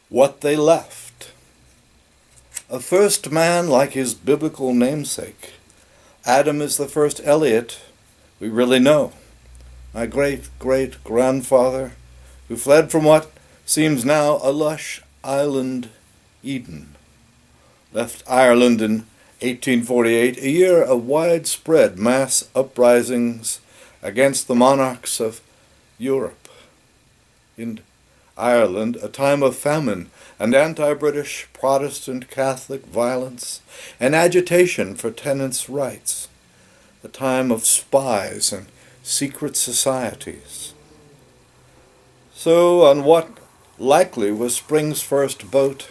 What they left. A first man like his biblical namesake. Adam is the first Elliott we really know. My great-great-grandfather, who fled from what seems now a lush island Eden, left Ireland in 1848, a year of widespread mass uprisings against the monarchs of Europe. In Ireland, a time of famine and anti-British Protestant Catholic violence and agitation for tenants' rights, a time of spies and secret societies. So, on what likely was spring's first boat,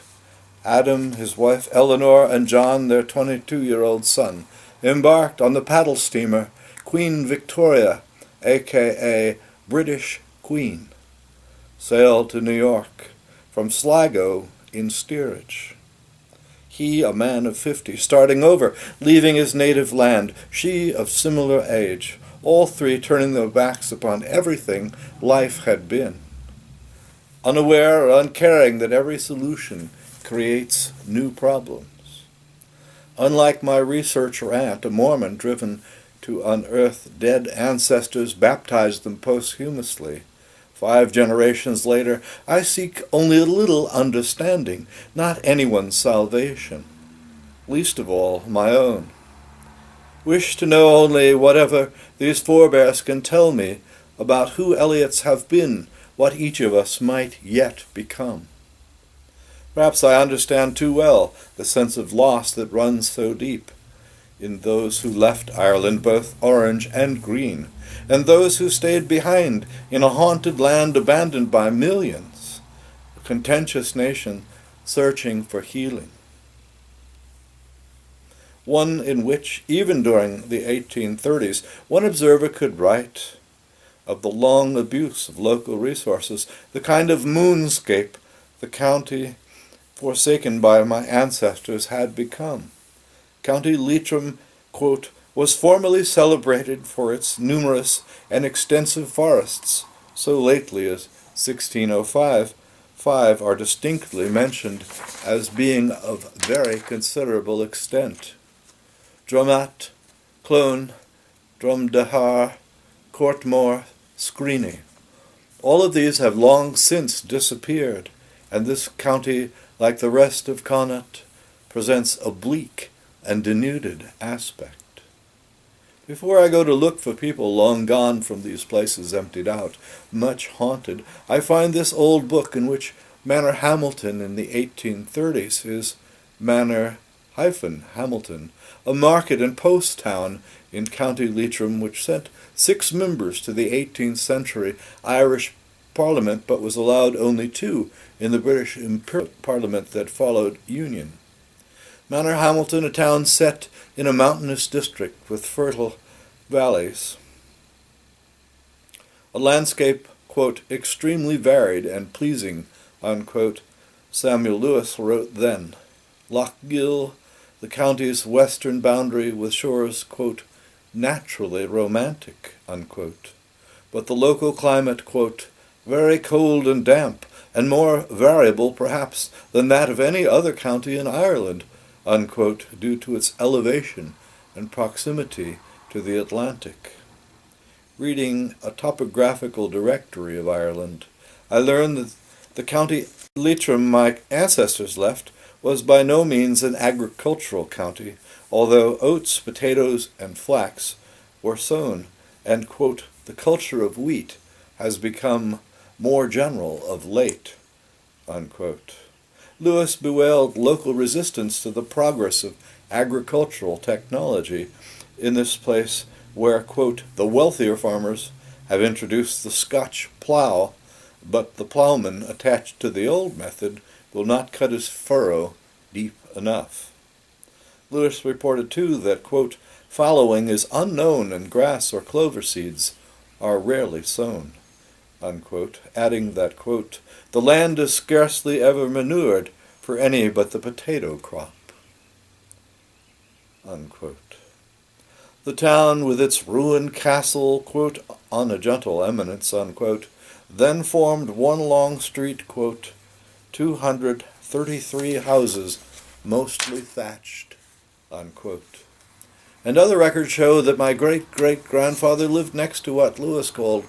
Adam, his wife Eleanor, and John, their 22-year-old son, embarked on the paddle steamer Queen Victoria, a.k.a. British Queen, sailed to New York from Sligo in steerage. He, a man of 50, starting over, leaving his native land, she of similar age, all three turning their backs upon everything life had been, unaware or uncaring that every solution creates new problems. Unlike my researcher aunt, a Mormon driven to unearth dead ancestors, baptize them posthumously, 5 generations later, I seek only a little understanding, not anyone's salvation, least of all my own. Wish to know only whatever these forebears can tell me about who Elliots have been, what each of us might yet become. Perhaps I understand too well the sense of loss that runs so deep in those who left Ireland, both orange and green, and those who stayed behind in a haunted land abandoned by millions, a contentious nation searching for healing. One in which, even during the 1830s, one observer could write of the long abuse of local resources, the kind of moonscape the county forsaken by my ancestors had become. County Leitrim, quote, was formerly celebrated for its numerous and extensive forests. So lately as 1605, 5 are distinctly mentioned as being of very considerable extent. Drumat, Clone, Drumdahar, Courtmore, Screeney. All of these have long since disappeared, and this county, like the rest of Connaught, presents a bleak and denuded aspect. Before I go to look for people long gone from these places emptied out, much haunted, I find this old book in which Manor Hamilton in the 1830s is Manor-Hamilton, a market and post town in County Leitrim which sent 6 members to the 18th century Irish Parliament but was allowed only 2 in the British Imperial Parliament that followed Union. Manor Hamilton, a town set in a mountainous district with fertile valleys. A landscape, quote, extremely varied and pleasing, unquote, Samuel Lewis wrote then. Lochgill, the county's western boundary with shores, quote, naturally romantic, unquote. But the local climate, quote, very cold and damp, and more variable perhaps than that of any other county in Ireland, unquote, due to its elevation and proximity to the Atlantic. Reading a topographical directory of Ireland, I learned that the county Leitrim my ancestors left was by no means an agricultural county, although oats, potatoes, and flax were sown, and, quote, the culture of wheat has become more general of late, unquote. Lewis bewailed local resistance to the progress of agricultural technology in this place where, quote, the wealthier farmers have introduced the Scotch plough, but the ploughman attached to the old method will not cut his furrow deep enough. Lewis reported, too, that, quote, fallowing is unknown and grass or clover seeds are rarely sown, unquote, adding that, quote, the land is scarcely ever manured for any but the potato crop, unquote. The town with its ruined castle, quote, on a gentle eminence, unquote, then formed one long street, quote, 233 houses, mostly thatched, unquote. And other records show that my great-great-grandfather lived next to what Lewis called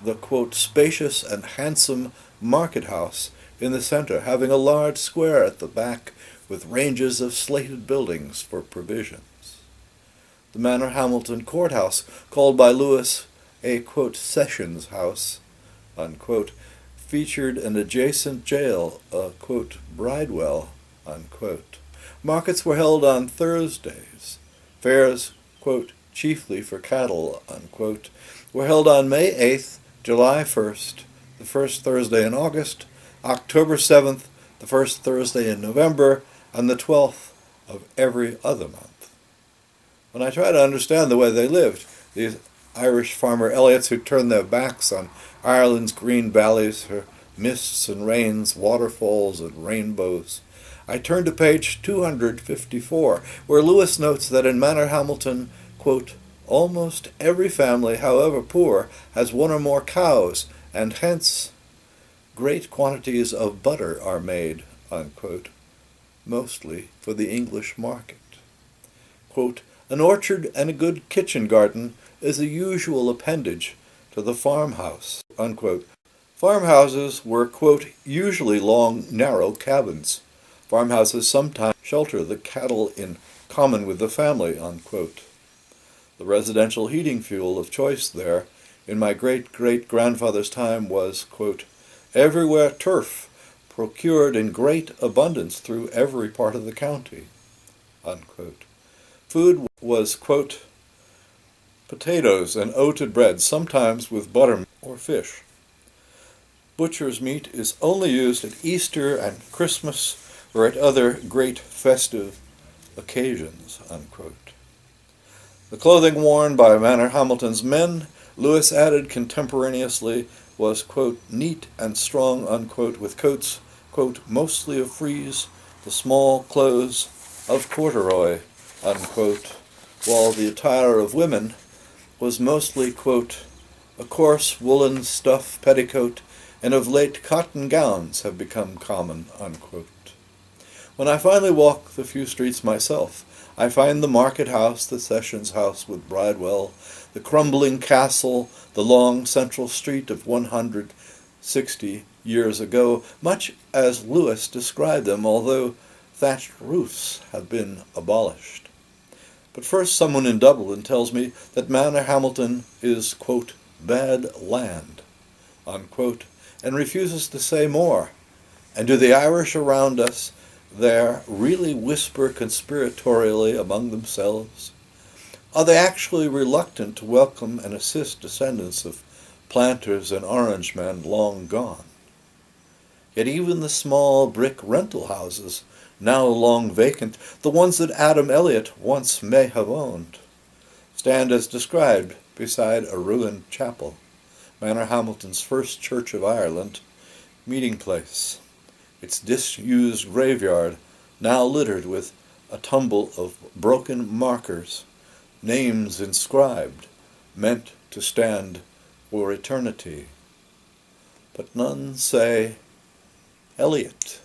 the, quote, spacious and handsome market house in the center, having a large square at the back with ranges of slated buildings for provisions. The Manor Hamilton courthouse, called by Lewis a, quote, sessions house, unquote, featured an adjacent jail, a, quote, bridewell, unquote. Markets were held on Thursdays. Fairs, quote, chiefly for cattle, unquote, were held on May 8th, July 1st, the first Thursday in August, October 7th, the first Thursday in November, and the 12th of every other month. When I try to understand the way they lived, these Irish farmer Elliots who turned their backs on Ireland's green valleys, her mists and rains, waterfalls and rainbows, I turn to page 254, where Lewis notes that in Manor Hamilton, quote, almost every family, however poor, has one or more cows, and hence great quantities of butter are made, unquote, mostly for the English market. Quote, an orchard and a good kitchen garden is a usual appendage to the farmhouse, unquote. Farmhouses were, quote, usually long, narrow cabins. Farmhouses sometimes shelter the cattle in common with the family, unquote. The residential heating fuel of choice there in my great-great-grandfather's time was, quote, everywhere turf, procured in great abundance through every part of the county, unquote. Food was, quote, potatoes and oated bread, sometimes with butter or fish. Butcher's meat is only used at Easter and Christmas or at other great festive occasions, unquote. The clothing worn by Manor Hamilton's men, Lewis added contemporaneously, was, quote, neat and strong, unquote, with coats, quote, mostly of frieze, the small clothes of corduroy, unquote, while the attire of women was mostly, quote, a coarse woolen stuff petticoat, and of late cotton gowns have become common, unquote. When I finally walk the few streets myself, I find the market house, the sessions house with bridewell, the crumbling castle, the long central street of 160 years ago, much as Lewis described them, although thatched roofs have been abolished. But first someone in Dublin tells me that Manor Hamilton is, quote, bad land, unquote, and refuses to say more. And do the Irish around us there really whisper conspiratorially among themselves? Are they actually reluctant to welcome and assist descendants of planters and Orangemen long gone? Yet even the small brick rental houses, now long vacant, the ones that Adam Elliott once may have owned, stand as described beside a ruined chapel, Manor Hamilton's first church of Ireland, meeting place, its disused graveyard now littered with a tumble of broken markers, names inscribed, meant to stand for eternity. But none say Elliott.